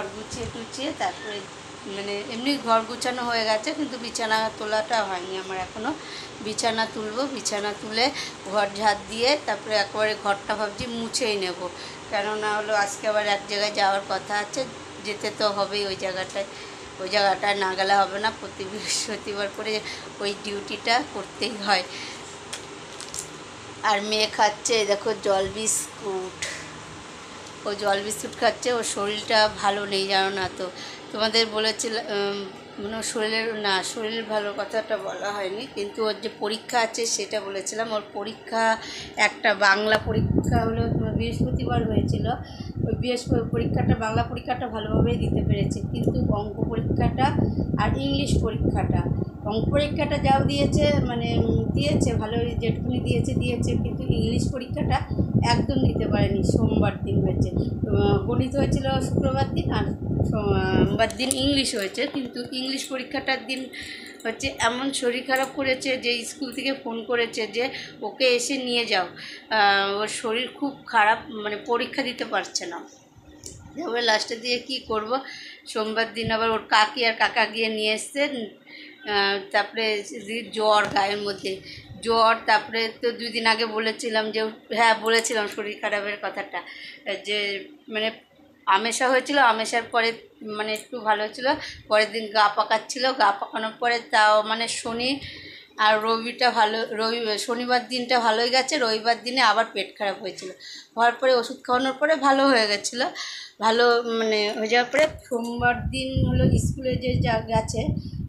ঘর গুছিয়ে টুছিয়ে তারপরে মানে এমনি ঘর গুছানো হয়ে গেছে, কিন্তু বিছানা তোলাটা হয়নি আমার এখনও। বিছানা তুলবো, বিছানা তুলে ঘর ঝাড় দিয়ে তারপরে একেবারে ঘরটা ভাবছি মুছেই নেব। কেননা হলো আজকে আবার এক জায়গায় যাওয়ার কথা আছে, যেতে তো হবেই ওই জায়গাটায়। ওই জায়গাটায় না গেলে হবে না, প্রতি বৃহস্পতিবার করে ওই ডিউটিটা করতেই হয়। আর মেয়ে খাচ্ছে দেখো জল বিস্কুট, ও জল বিস্কুট খাচ্ছে। ওর শরীরটা ভালো নেই জানো না তো, তোমাদের বলেছিলাম মানে শরীরের ভালো কথাটা বলা হয়নি, কিন্তু ওর যে পরীক্ষা আছে সেটা বলেছিলাম। ওর পরীক্ষা একটা বাংলা পরীক্ষা হলো, বৃহস্পতিবার হয়েছিল। ওই পরীক্ষাটা, বাংলা পরীক্ষাটা ভালোভাবেই দিতে পেরেছে, কিন্তু অঙ্ক পরীক্ষাটা আর ইংলিশ পরীক্ষাটা, অঙ্ক পরীক্ষাটা যাও দিয়েছে মানে দিয়েছে ভালোই, যেটুকুনি দিয়েছে, কিন্তু ইংলিশ পরীক্ষাটা একদম দিতে পারেনি। সোমবার দিন হয়েছে, গণিত হয়েছিল শুক্রবার দিন, আর সোমবার দিন ইংলিশ হয়েছে। কিন্তু ইংলিশ পরীক্ষাটার দিন হচ্ছে এমন শরীর খারাপ করেছে যে স্কুল থেকে ফোন করেছে যে ওকে এসে নিয়ে যাও, ওর শরীর খুব খারাপ, মানে পরীক্ষা দিতে পারছে না। এবার লাস্টে দিয়ে কি করব, সোমবার দিন আবার ওর কাকি আর কাকা গিয়ে নিয়ে এসছেন। তারপরে জ্বর, গায়ের মধ্যে জ্বর। তারপরে তো 2 দিন আগে বলেছিলাম যে, হ্যাঁ বলেছিলাম শরীর খারাপের কথাটা, যে মানে আমেশা হয়েছিল, আমেশার পরে মানে একটু ভালো হয়েছিল, পরের দিন গা পাকাচ্ছিল, গা পাকানোর পরে তাও মানে শনি আর রবিটা ভালো, শনিবার দিনটা ভালোই গেছে, রবিবার দিনে আবার পেট খারাপ হয়েছিল। হওয়ার পরে ওষুধ খাওয়ানোর পরে ভালো হয়ে গেছিলো, ভালো মানে হয়ে যাওয়ার পরে সোমবার দিন হলো স্কুলে যে গেছে,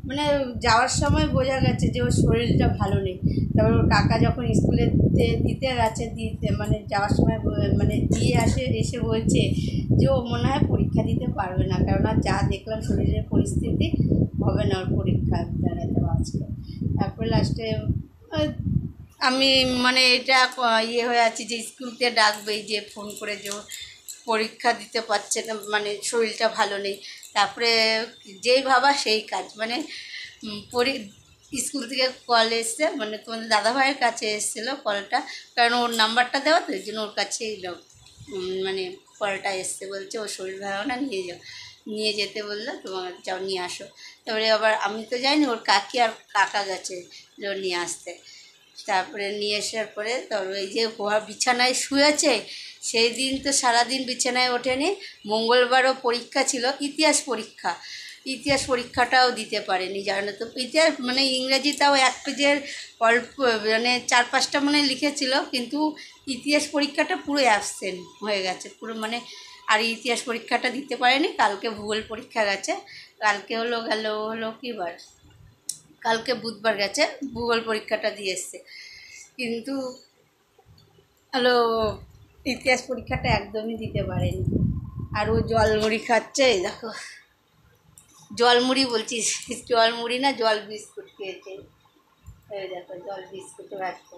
মানে যাওয়ার সময় বোঝা গেছে যে ওর শরীরটা ভালো নেই। তারপর ওর কাকা যখন স্কুলে দিতে গেছে, মানে যাওয়ার সময় মানে দিয়ে এসে বলছে যে ও মনে হয় পরীক্ষা দিতে পারবে না, কেননা যা দেখলাম শরীরের পরিস্থিতি, হবে না ওর পরীক্ষা দাঁড়াতে আজকে। তারপরে লাস্টে আমি মানে এটা হয়ে আছি যে স্কুলকে ডাকবেই, যে ফোন করে যে পরীক্ষা দিতে পারছে না, মানে শরীরটা ভালো নেই। তারপরে যেই ভাবা সেই কাজ, মানে স্কুল থেকে কল এসছে, মানে তোমাদের দাদাভাইয়ের কাছে এসেছিলো কলটা, কারণ ওর নাম্বারটা দেওয়া তো, এই জন্য ওর কাছেই মানে কলটা এসছে, বলছে ওর শরীর ভালো না, নিয়ে যেতে বললো, তোমার যাও নিয়ে আসো। তারপরে আবার আমি তো যাইনি, ওর কাকি আর কাকা গেছে নিয়ে আসতে। তারপরে নিয়ে আসার পরে তারপরে এই যে বিছানায় শুয়েছে, সেই দিন তো সারাদিন বিছানায় ওঠেনি। মঙ্গলবারও পরীক্ষা ছিল, ইতিহাস পরীক্ষাটাও দিতে পারেনি, জানো তো। ইতিহাস মানে ইংরেজিটাও 1 পেজের অল্প, মানে 4-5টা মানে লিখেছিল, কিন্তু ইতিহাস পরীক্ষাটা পুরো অ্যাবসেন্ট হয়ে গেছে পুরো, মানে আর ইতিহাস পরীক্ষাটা দিতে পারেনি। কালকে ভূগোল পরীক্ষা গেছে, কালকে হলো কী বার, কালকে বুধবার গেছে, ভূগোল পরীক্ষাটা দিয়ে এসছে, কিন্তু হলো ইতিহাস পরীক্ষাটা একদমই দিতে পারেনি। আর ও জলমুড়ি খাচ্ছে, দেখো জলমুড়ি বলছিস, জলমুড়ি না জল বিস্কুট খেয়েছে, এই দেখো জল বিস্কুট রাখছে।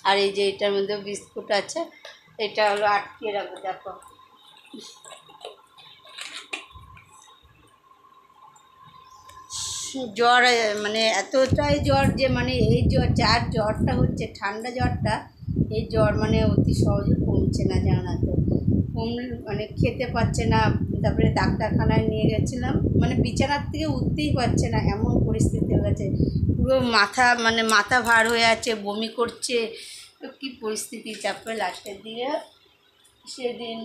আর এই যে এটার মধ্যে বিস্কুট আছে, এটা হলো আটকে রাখবো, দেখো জ্বর, মানে এতটাই জ্বর যে মানে এই যার জ্বরটা হচ্ছে ঠান্ডা জ্বরটা, এই জ্বর মানে অতি সহজে কমছে না, জানো না তো। মানে খেতে পাচ্ছে না। তারপরে ডাক্তারখানায় নিয়ে গেছিলাম, মানে বিছানার থেকে উঠতেই পারছে না, এমন পরিস্থিতি হয়ে গেছে। পুরো মাথা ভার হয়ে আছে, বমি করছে, তো কী পরিস্থিতি। তারপরে লাস্টের দিকে সেদিন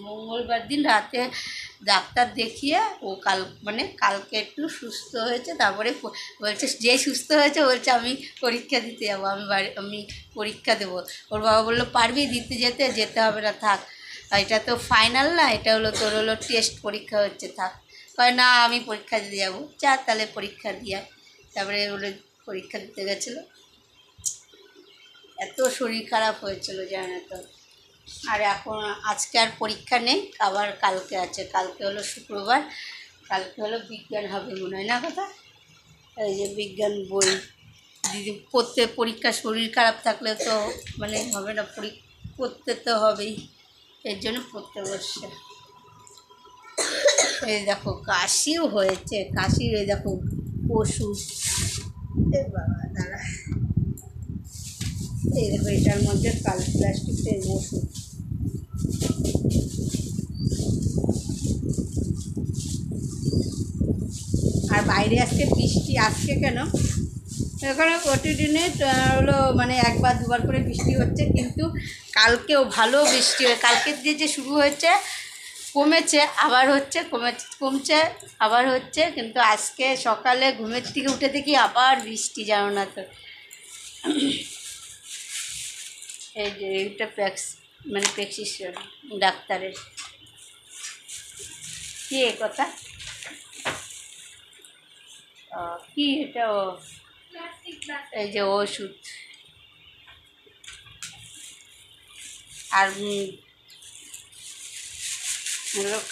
মঙ্গলবার দিন রাতে ডাক্তার দেখিয়ে ও কালকে একটু সুস্থ হয়েছে। তারপরে বলছে, যে সুস্থ হয়েছে বলছে আমি পরীক্ষা দিতে যাবো, আমি পরীক্ষা দেবো। ওর বাবা বললো পারবি দিতে, যেতে হবে না, থাক, এটা তো ফাইনাল না, এটা হলো তোর হলো টেস্ট পরীক্ষা হচ্ছে, থাক। কয় না আমি পরীক্ষা দিতে যাবো, যা তাহলে পরীক্ষা দিয়ে। তারপরে বলে পরীক্ষা দিতে গেছিলো, এত শরীর খারাপ হয়েছিল জানো তো। আর এখন আজকে আর পরীক্ষা নেই, আবার কালকে আছে, কালকে হলো শুক্রবার, কালকে হলো বিজ্ঞান হবে মনে হয় না কথা, এই যে বিজ্ঞান বই পড়তে, পরীক্ষা শরীর খারাপ থাকলে তো মানে হবে না, পড়তে তো হবেই, এর জন্য পড়তে বসছে। এই দেখো কাশিও হয়েছে, কাশির এই দেখো ওষুধ, বাবা দাঁড়া, এই দেখো এটার মধ্যে কাল প্লাস্টিকের ওষুধ, বাইরে আজকে বৃষ্টি আজকে কেন এখানে প্রতিদিনে হলো মানে একবার দুবার করে বৃষ্টি হচ্ছে, কিন্তু কালকেও ভালো বৃষ্টি হয়। কালকের দিয়ে যে শুরু হয়েছে কমেছে আবার হচ্ছে, কমছে আবার হচ্ছে, কিন্তু আজকে সকালে ঘুমের থেকে উঠে দেখি আবার বৃষ্টি, জানো না তো। এই যে এইটা মানে প্রেসক্রিপশন ডাক্তারের। কি এ কথা? কি এটা? এই যে ওষুধ আর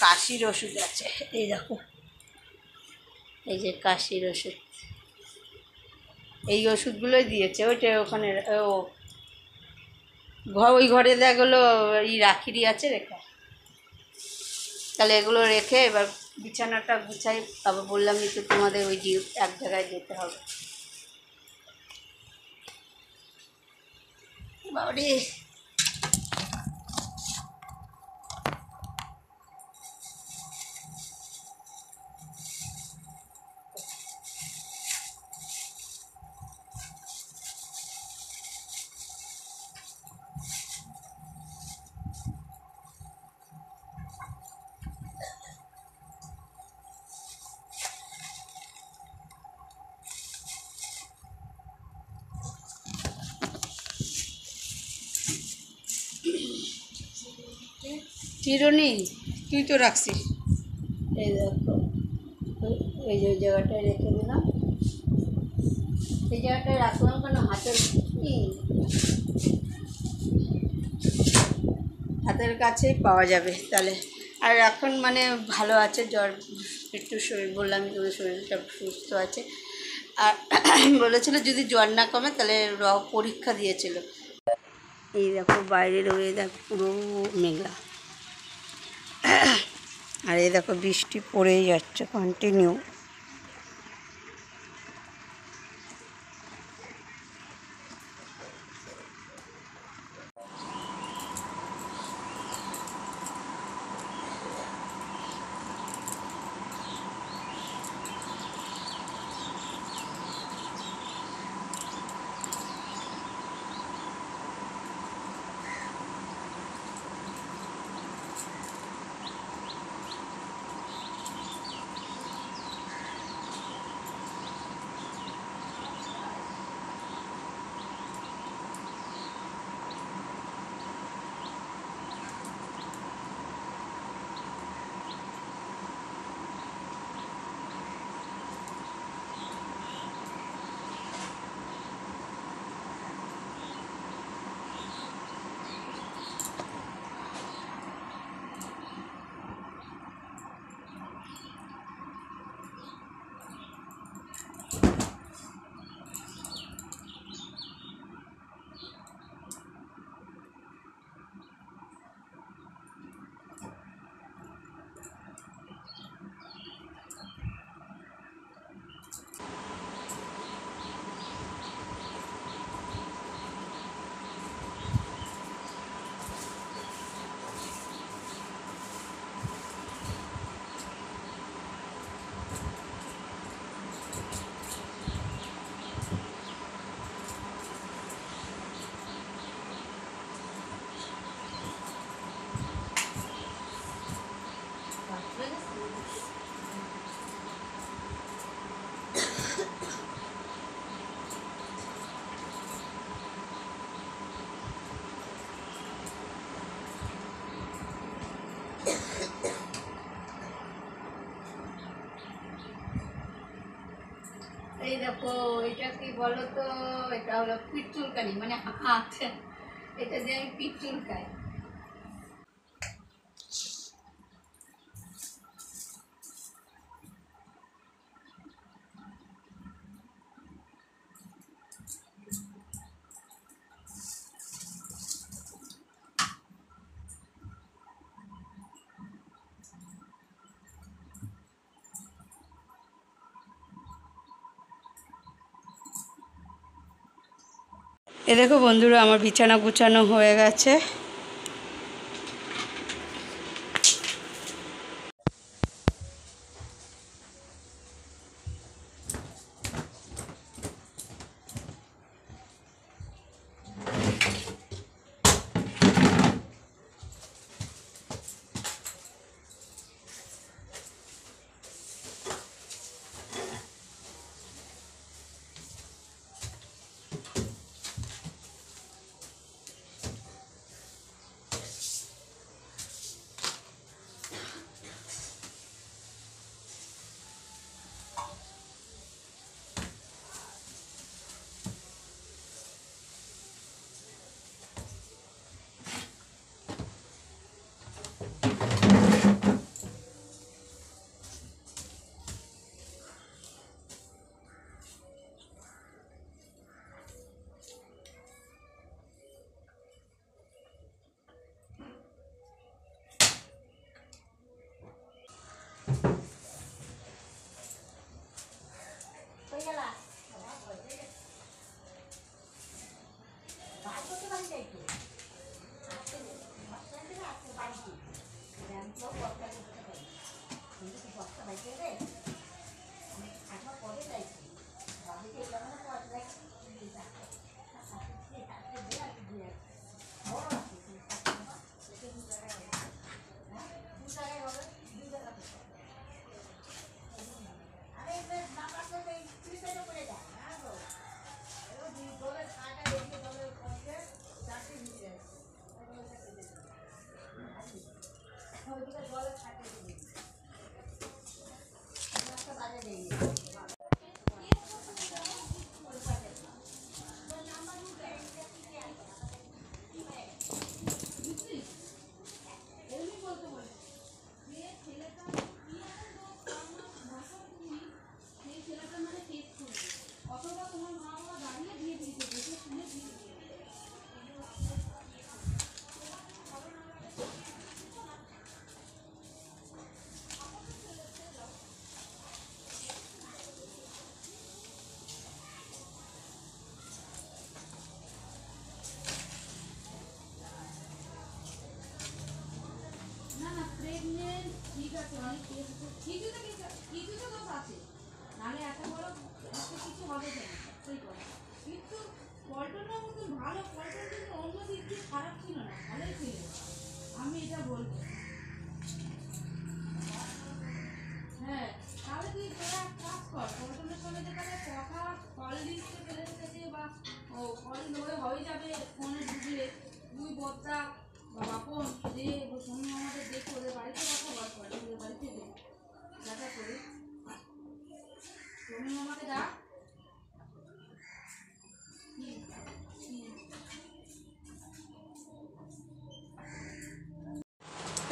কাশির ওষুধ আছে, এই দেখো, এই যে কাশির ওষুধ, এই ওষুধগুলোই দিয়েছে। ওইটা ওখানে ওই ঘরে দেখলো রাখিরই আছে রেখা। তাহলে এগুলো রেখে এবার বিছানাটা গুছাই। আবার বললামই তো তোমাদের ওই এক জায়গায় যেতে হবে। বাবারে, চিরুনি তুই তো রাখছিস। এই দেখো, এই যে জায়গাটায় রেখে দিলাম। এই জায়গাটায় রাখলাম কেন? হাতের কাছেই পাওয়া যাবে তাহলে। আর এখন মানে ভালো আছে, জ্বর একটু শরীর, বললাম তোমার শরীরটা সুস্থ আছে। আর বলেছিল যদি জ্বর না কমে তাহলে পরীক্ষা দিয়েছিল। এই দেখো বাইরের ওয়েদার পুরো মেঘলা, আর এই দেখো বৃষ্টি পড়েই যাচ্ছে কন্টিনিউ। এই দেখো, এটা কি বলো তো? এটা হলো পিঠ চুলকানি, মানে হাত, এটা দিয়ে আমি পিঠ চুলকাই। এ দেখো বন্ধুরা, আমার বিছানা গুছানো হয়ে গেছে।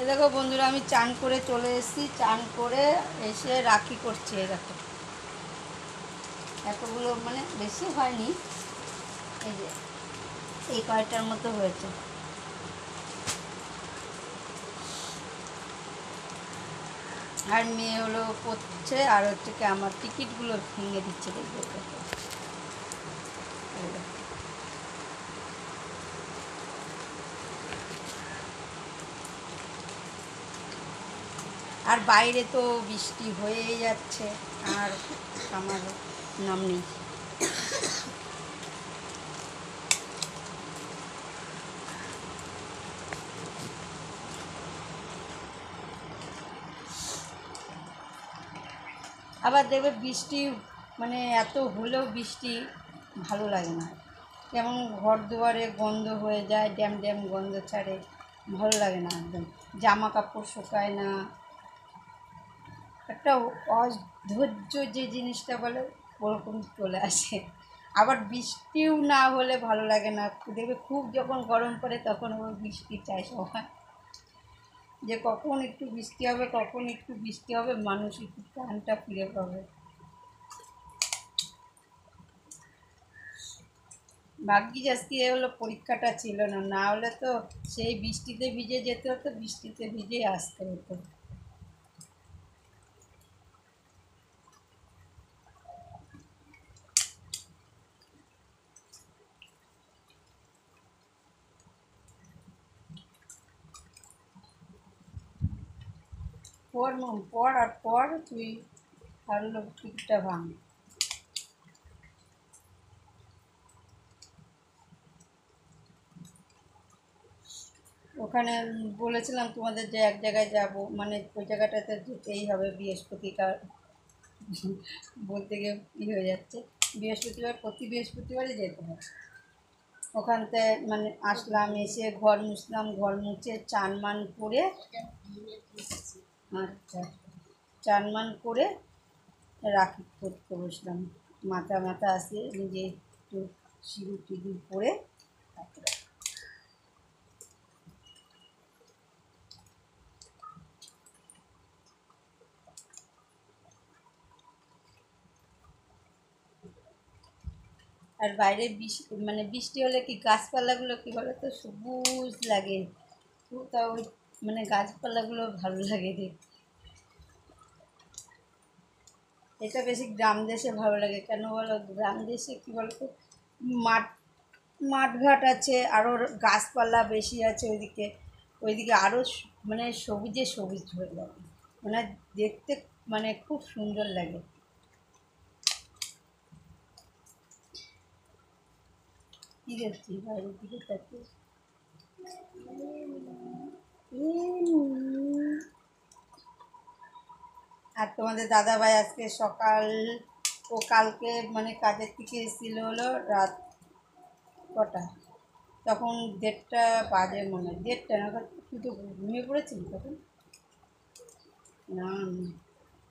দেখো বন্ধুরা, আমি চান করে চলে এসেছি। চান করে এসে রাখি করছি। দেখো এতগুলো মানে বেশি হয়নি, এই যে এই কয়টার মতো হয়েছে। আর মেয়ে হলো পড়ছে, আর হচ্ছে কি আমার টিকিটগুলো ভেঙে দিচ্ছে। দেখবে আর বাইরে তো বৃষ্টি হয়েই যাচ্ছে, আর আমার নাম নেই। আবার দেখবে বৃষ্টি মানে এত হলেও বৃষ্টি ভালো লাগে না, কেমন ঘর দুয়ারে গন্ধ হয়ে যায়, ড্যাম ড্যাম গন্ধ ছাড়ে, ভালো লাগে না একদম। জামা কাপড় শুকায় না, একটা অধৈর্য যে জিনিসটা বলে ওরকম চলে আসে। আবার বৃষ্টিও না হলে ভালো লাগে না, দেখবে খুব যখন গরম পড়ে তখন আবার বৃষ্টি চাই সবাই, যে কখন একটু বৃষ্টি হবে, কখন একটু বৃষ্টি হবে, মানুষ একটু প্রাণটা ফিরে পাবে। ভাগ্যিস আজকে হলো পরীক্ষাটা ছিল না, না হলে তো সেই বৃষ্টিতে ভিজে যেতে হতো, বৃষ্টিতে ভিজে আসতে হতো। পড় আর পড় তুই, আর হলো টিকিটটা ভাঙ। ওখানে বলেছিলাম তোমাদের যে এক জায়গায় যাব, মানে ওই জায়গাটাতে যেতেই হবে বৃহস্পতিবার। বলতে গিয়ে কী হয়ে যাচ্ছে, বৃহস্পতিবার, প্রতি বৃহস্পতিবারই যেতে হয়। ওখানতে মানে আসলাম, এসে ঘর মুছলাম, ঘর মুছে চান মান করে, আচ্ছা, চান মান করে রাখি করতে বসলাম। মাথা মাথা আসে নিজে একটু সিঁদুর টিঁদুর পরে তারপরে। আর বাইরে বৃষ্টি মানে বৃষ্টি হলে কি গাছপালাগুলো কী বলো তো সবুজ লাগে, তাও মানে গাছপালাগুলো ভালো লাগে দেখতে। এটা বেশি গ্রাম দেশে ভালো লাগে, কেন বলো, গ্রাম দেশে কী বলো তো মাঠ মাঠঘাট আছে, আরও গাছপালা বেশি আছে ওইদিকে, ওইদিকে আরও মানে সবুজে সবুজ হয়ে লাগে, মানে দেখতে মানে খুব সুন্দর লাগে। কী দেখছি বাইরের দিকে তাকিয়ে, আর তোমাদের দাদাভাই আজকে সকাল, ও কালকে মানে কাজের থেকে এসেছিল হলো রাত কটা, তখন 1:30 বাজে মনে হয়, 1:30 না, তুই তো ঘুমিয়ে পড়েছিলি তখন। না,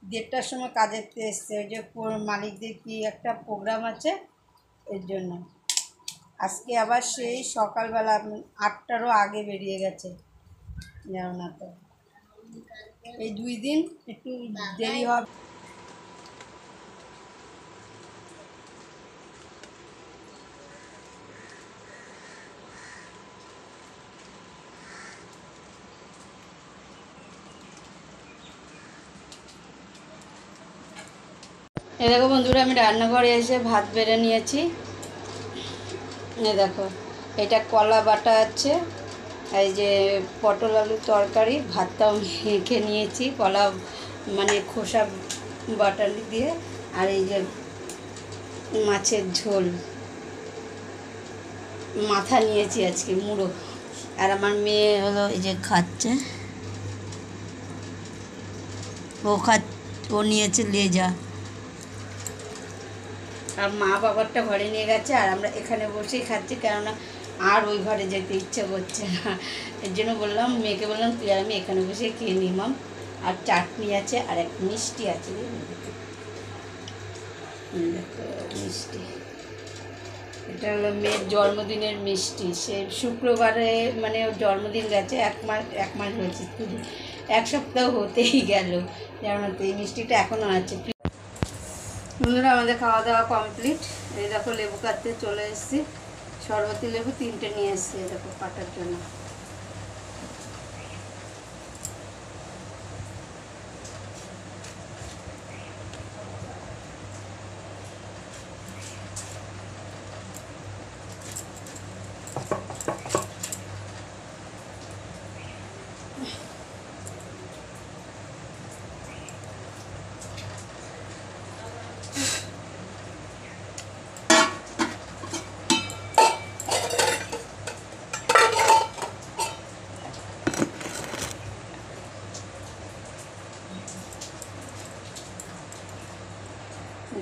1:30টার সময় কাজের এসছে, ওই যে মালিকদের কি একটা প্রোগ্রাম আছে এর জন্য। আজকে আবার সেই সকালবেলা 8টারও আগে বেরিয়ে গেছে, জানো না তো, এই 2 দিন একটু দেরি হবে। এ দেখো বন্ধুরা, আমি রান্নাঘরে এসে ভাত বেড়ে নিয়েছি। এ দেখো, এটা কলা বাটা আছে, এই যে পটল আলুর তরকারি, ভাতটাও মেখে নিয়েছি, কলা মানে খোসা বাটালি দিয়ে, আর এই যে মাছের ঝোল, মাথা নিয়েছি আজকে মুড়ো। আর আমার মেয়ে হলো এই যে খাচ্ছে, ও নিয়েছে লেজা। আর মা বাবারটা ঘরে নিয়ে গেছে, আর আমরা এখানে বসেই খাচ্ছি, কেননা আর ওই ঘরে যেতে ইচ্ছে করছে না। এর জন্য বললাম, মেয়েকে বললাম তুই আর আমি এখানে বসে খেয়ে নিলাম। আর চাটনি আছে, আর এক মিষ্টি আছে, মিষ্টি। এটা হলো মেয়ের জন্মদিনের মিষ্টি। সে শুক্রবারে মানে ওর জন্মদিন গেছে, এক মাস হয়েছে, এক সপ্তাহ হতেই গেল। যেমন এই মিষ্টিটা এখনও আছে। বন্ধুরা, আমাদের খাওয়া দাওয়া কমপ্লিট। এই দেখো লেবু কাটতে চলে এসেছি, শরবতি লেবু 3টে নিয়ে এসেছি এই দেখো কাটার জন্য।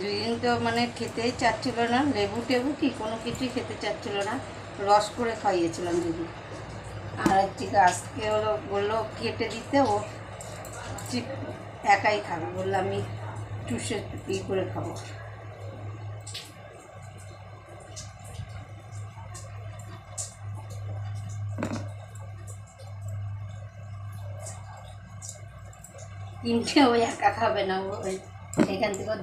দুদিন তো মানে খেতেই চাচ্ছিল না, লেবু টেবু কি কোনো কিছুই খেতে চাচ্ছিল না, রস করে খাইয়েছিলাম দিদি। আর ঠিক আজকে হলো বললো কেটে দিতে, ও একাই খাবে, বললো আমি চুষে করে খাবো। কিনতে ওই একা খাবে না, ওই সেখান থেকে ওর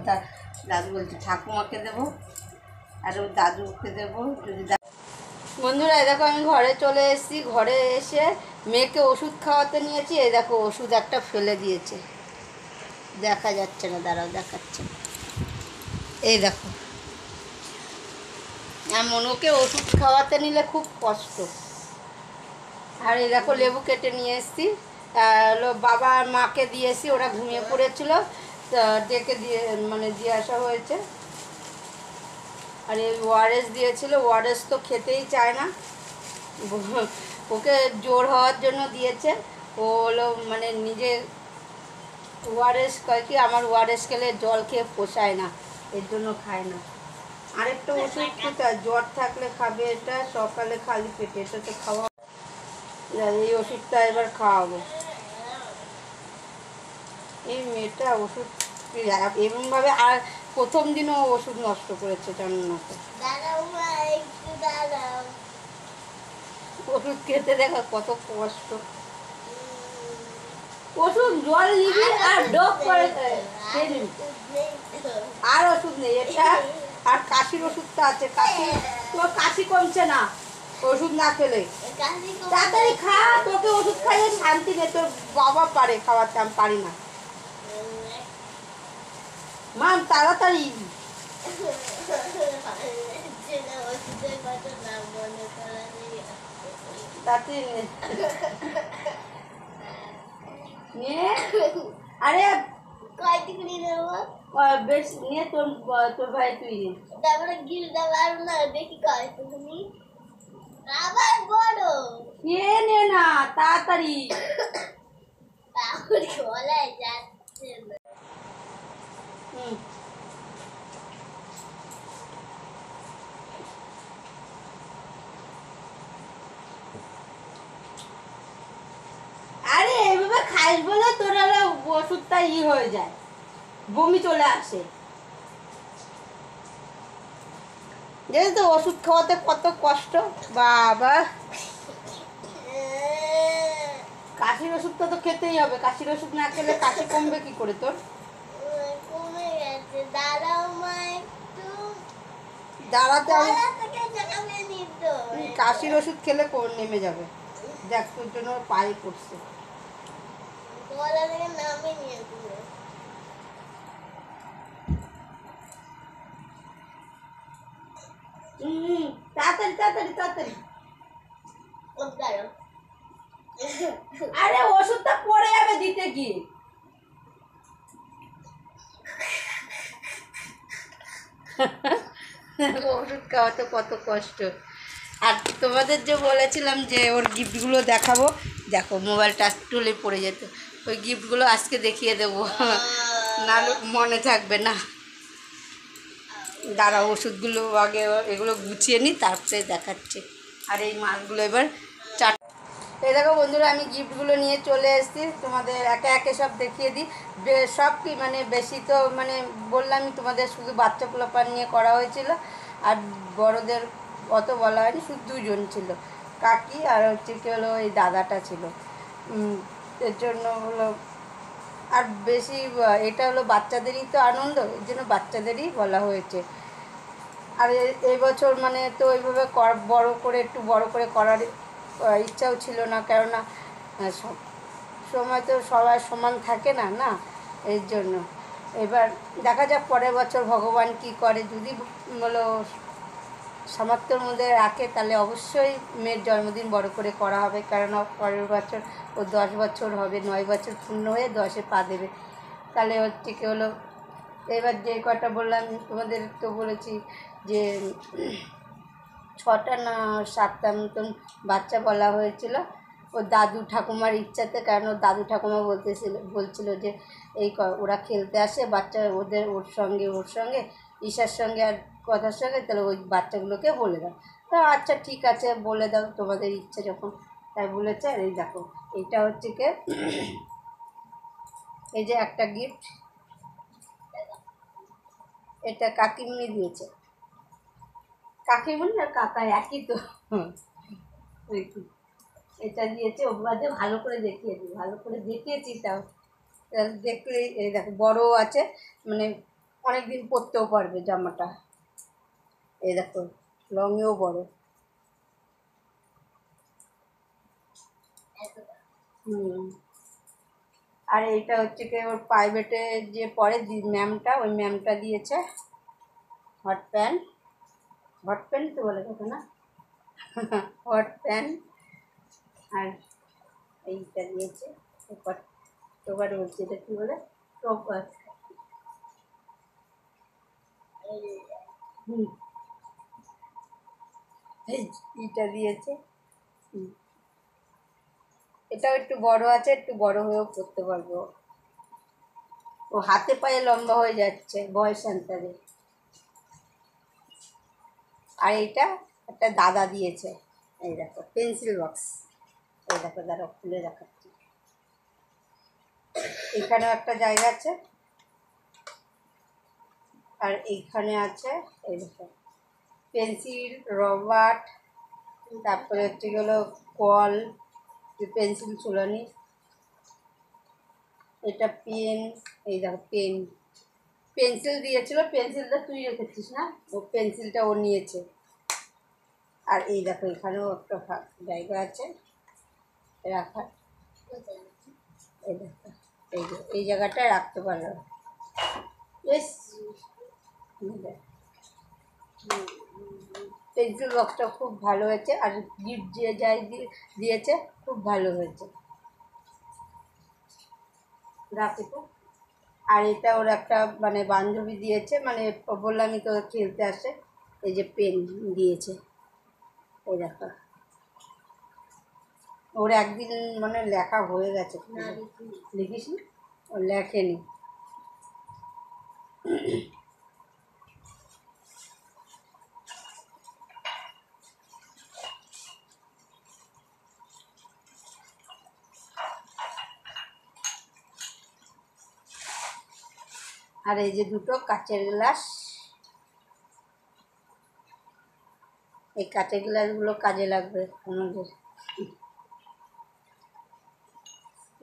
দাদু বলছে ঠাকুমাকে দেবো আর ওর দাদুকে দেবো যদি। বন্ধুরা, এই দেখো আমি ঘরে চলে এসেছি। ঘরে এসে মেয়েকে ওষুধ খাওয়াতে নিয়েছি। এই দেখো ওষুধ একটা ফেলে দিয়েছে, দেখা যাচ্ছে না, দাঁড়াও দেখাচ্ছে। এই দেখো, এমন ওকে ওষুধ খাওয়াতে নিলে খুব কষ্ট। আর এই দেখো লেবু কেটে নিয়ে এসেছি, বাবা আর মাকে দিয়েছি, ওরা ঘুমিয়ে পড়েছিল, ডেকে দিয়ে মানে দিয়ে আসা হয়েছে। আর এই ওআরএস দিয়েছিল, ওআরএস তো খেতেই চায় না, ওকে জোর হওয়ার জন্য দিয়েছে। ও হলো মানে নিজে ওআরএস কয় কি আমার ওআরএস খেলে জল খেয়ে পোষায় না, এর জন্য খায় না। আরেকটা ওষুধ খেতে হয়, জ্বর থাকলে খাবে, এটা সকালে খালি পেটে, এটা তো খাওয়া। এই ওষুধটা এবার খাওয়াবো। এই মেয়েটা ওষুধ এমনভাবে, আর প্রথম দিনও ওষুধ নষ্ট করেছে জানো না তো। ওষুধ খেতে দেখা কত কষ্ট। ওষুধ জল নিবি আর ডোপ করে আর ওষুধ নেই, এটা আর কাশির ওষুধটা আছে। তোর কাশি কমছে না ওষুধ না খেলে, তাড়াতাড়ি খা, তোকে ওষুধ খাইয়ে শান্তি নেই। তোর বাবা পারে খাওয়াতে, আমি পারি না। মাম তাড়াতাড়ি, আরে বেশ নিয়ে তোর ভাই তুই তারপরে গিল দেওয়ার না দেখি কয় তুমি আবার বড় কে নে না তাড়াতাড়ি তাহলে গলায় যাচ্ছে। আরে এভাবে খাইস বলে তোর ওষুধটা হয়ে যায়, বমি চলে আসে। জানিস তো ওষুধ খাওয়াতে কত কষ্ট বাবা। কাশির ওষুধটা তো খেতেই হবে, কাশির ওষুধ না খেলে কাশি কমবে কি করে তোর? কমে গেছে, দাঁড়াও মা একটু দাঁড়াতে হবে। কাশির ওষুধ খেলে নেমে যাবে, দেখ তোর জন্য পায়ে পড়ছে। তাড়াতাড়ি তাড়াতাড়ি তাড়াতাড়ি। আরে ওষুধটা পড়ে যাবে দিতে কি। ওষুধ খাওয়াতে কত কষ্ট। আর তোমাদের যে বলেছিলাম যে ওর গিফটগুলো দেখাবো, দেখো মোবাইলটা তুলে পড়ে যেত। ওই গিফটগুলো আজকে দেখিয়ে দেবো, নাহলে মনে থাকবে না। দাঁড়া, ওষুধগুলো আগে এগুলো গুছিয়ে নিই, তারপরে দেখাচ্ছি। আর এই মাছগুলো এবার চাট। এই দেখো বন্ধুরা, আমি গিফটগুলো নিয়ে চলে এসেছি, তোমাদের একে একে সব দেখিয়ে দিই। সব কি মানে বেশি তো মানে বললামই তোমাদের, শুধু বাচ্চা পোলাপান নিয়ে করা হয়েছিল, আর বড়দের অত বলা হয়নি, শুধু দুজন ছিল, কাকি আর হচ্ছে কি হলো এই দাদাটা ছিল। এর জন্য হলো, আর বেশি এটা হলো বাচ্চাদেরই তো আনন্দ, এর জন্য বাচ্চাদেরই বলা হয়েছে। আর এই বছর মানে তো ওইভাবে বড় করে একটু বড় করে করার ইচ্ছাও ছিল না, কেননা সব সময় তো সবাই সমান থাকে না, না, এর জন্য। এবার দেখা যাক পরের বছর ভগবান কি করে, যদি হলো সামর্থ্যের মধ্যে রাখে তাহলে অবশ্যই মেয়ের জন্মদিন বড় করে করা হবে, কেননা পরের বছর ও 10 বছর হবে, 9 বছর পূর্ণ হয়ে 10-এ পা দেবে। তাহলে হচ্ছে কি হলো, এবার যে কটা বললাম তোমাদের তো বলেছি যে 6টা না 7টা মতন বাচ্চা বলা হয়েছিল ওর দাদু ঠাকুমার ইচ্ছাতে, কারণ ওর দাদু ঠাকুমা বলছিল যে এই ওরা খেলতে আসে বাচ্চা, ওর সঙ্গে ঈশার সঙ্গে আর কথার সঙ্গে, তাহলে ওই বাচ্চাগুলোকে বলে দাও। তো আচ্ছা ঠিক আছে, বলে দাও তোমাদের ইচ্ছে যখন, তাই বলেছে। আর এই দেখো, এইটা হচ্ছে কি, এই যে একটা গিফট, এটা কাকিমনি দিয়েছে। কাকিমনি আর কাকা একই তো। এটা দিয়েছে, ও বাদে ভালো করে দেখিয়ে দিই, ভালো করে দেখিয়েছি, তাও দেখলে এই দেখো বড় আছে, মানে অনেক দিন পরতেও পারবে জামাটা। এই দেখো লংয়েও বড়। আর এইটা হচ্ছে কি ওর প্রাইভেটে যে পড়ে ম্যামটা, ওই ম্যামটা দিয়েছে হট প্যান্ট। হট প্যান্ট তো বলে কথা না, হট প্যান্ট। আর এইটা দিয়েছে টোপার বলছে, এটা কী বলে, টোপার। এইটা দিয়েছে। এটাও একটু বড় আছে, একটু বড় হয়েও পড়তে পারবো। ও হাতে পায়ে লম্বা হয়ে যাচ্ছে বয়স অনুসারে। আর এটা একটা দাদা দিয়েছে, এই দেখো পেন্সিল বক্স। এই দেখো দাদা খুলে দেখাচ্ছি, এখানেও একটা জায়গা আছে, আর এইখানে আছে এই দেখো পেন্সিল, রবার, তারপরে হচ্ছে গেলো কল, পেন্সিল ঝুলানি, এটা পেন। এই দেখো পেন, পেন্সিল দিয়েছিল, পেন্সিলটা তুই রেখেছিস না, ও পেন্সিলটা ও নিয়েছে। আর এই দেখো এখানেও একটা জায়গা আছে রাখার, এই দেখো এই যে এই জায়গাটায় রাখতে পারলো। বেশ, পেন্সিল বক্সটা খুব ভালো হয়েছে, আর গিফট যে যাই দিয়েছে খুব ভালো হয়েছে। রাখি তো। আর এটা ওর একটা মানে বান্ধবী দিয়েছে, মানে বললামই তো খেলতে আসে, এই যে পেন দিয়েছে। এই দেখো ওর একদিন মানে লেখা হয়ে গেছে, লিখিস নি, ও লেখেনি। আর এই যে দুটো কাচের গ্লাস, এই কাচের গ্লাসগুলো কাজে লাগবে আমাদের,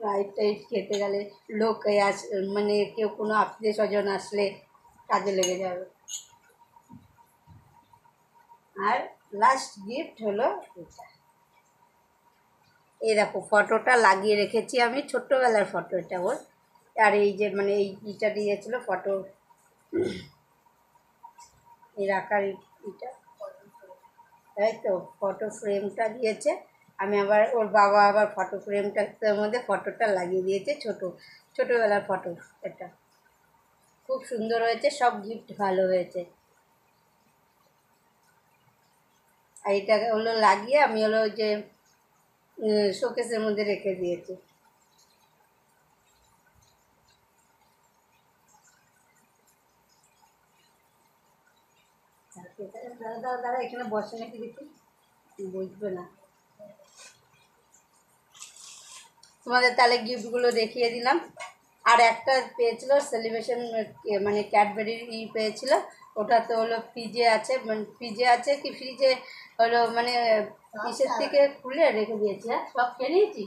রাইট টাইট খেতে গেলে, লোক মানে কেউ কোনো আত্মীয় স্বজন আসলে কাজে লেগে যাবে। আর লাস্ট গিফট হলো এটা, এই দেখো ফটোটা লাগিয়ে রেখেছি আমি, ছোট্টবেলার ফটো এটা ওর। আর এই যে মানে এইটা দিয়েছিল ফটো, এই রাখার এটা, তাই তো ফটো ফ্রেমটা দিয়েছে। আমি আবার ওর বাবা আবার ফটো ফ্রেমটার মধ্যে ফটোটা লাগিয়ে দিয়েছে, ছোটোবেলার ফটো। এটা খুব সুন্দর হয়েছে, সব গিফট ভালো হয়েছে। আর এটা হলো লাগিয়ে আমি হলো ওই যে শোকেসের মধ্যে রেখে দিয়েছি। দাদা দাদা দাদা এখানে বসে নাকি দেখি, বুঝবে না। তোমাদের তাহলে গিফটগুলো দেখিয়ে দিলাম। আর একটা পেয়েছিল সেলিব্রেশন, মানে ক্যাডবেরির পেয়েছিল, ওটা তো হলো ফ্রিজে আছে, মানে ফ্রিজে আছে কি ফ্রিজে হলো মানে পিসের থেকে খুলে রেখে দিয়েছি। হ্যাঁ সব খেয়ে নিয়েছি,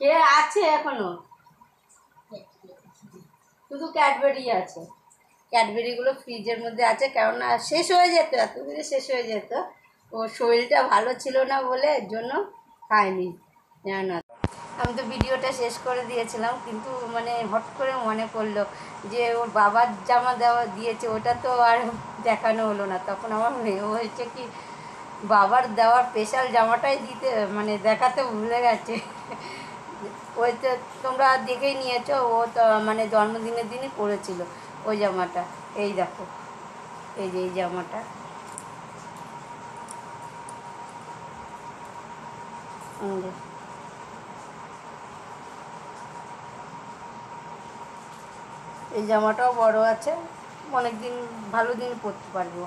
খেয়ে আছে এখনো, শুধু ক্যাডবেরি আছে। ক্যাডবেরিগুলো ফ্রিজের মধ্যে আছে, কেননা শেষ হয়ে যেত, এতদিনে শেষ হয়ে যেত। ও শরীরটা ভালো ছিল না বলে এর জন্য খায়নি, জানো না। আমি তো ভিডিওটা শেষ করে দিয়েছিলাম, কিন্তু মানে হট করে মনে পড়লো যে ওর বাবার জামা দেওয়া দিয়েছে, ওটা তো আর দেখানো হলো না। তখন আমার মেয়ে হয়েছে কি বাবার দেওয়ার স্পেশাল জামাটাই দিতে মানে দেখাতে ভুলে গেছে। ওই তো তোমরা দেখেই নিয়েছো, ও তো মানে জন্মদিনের দিনই পরেছিল ওই জামাটা। এই দেখো, এই যে এই জামাটা, এই জামাটাও বড় আছে, অনেক দিন ভালো দিন পরতে পারবো।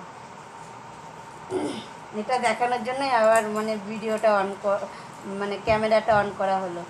এটা দেখানোর জন্যই আবার মানে ভিডিওটা অন, মানে ক্যামেরাটা অন করা হলো।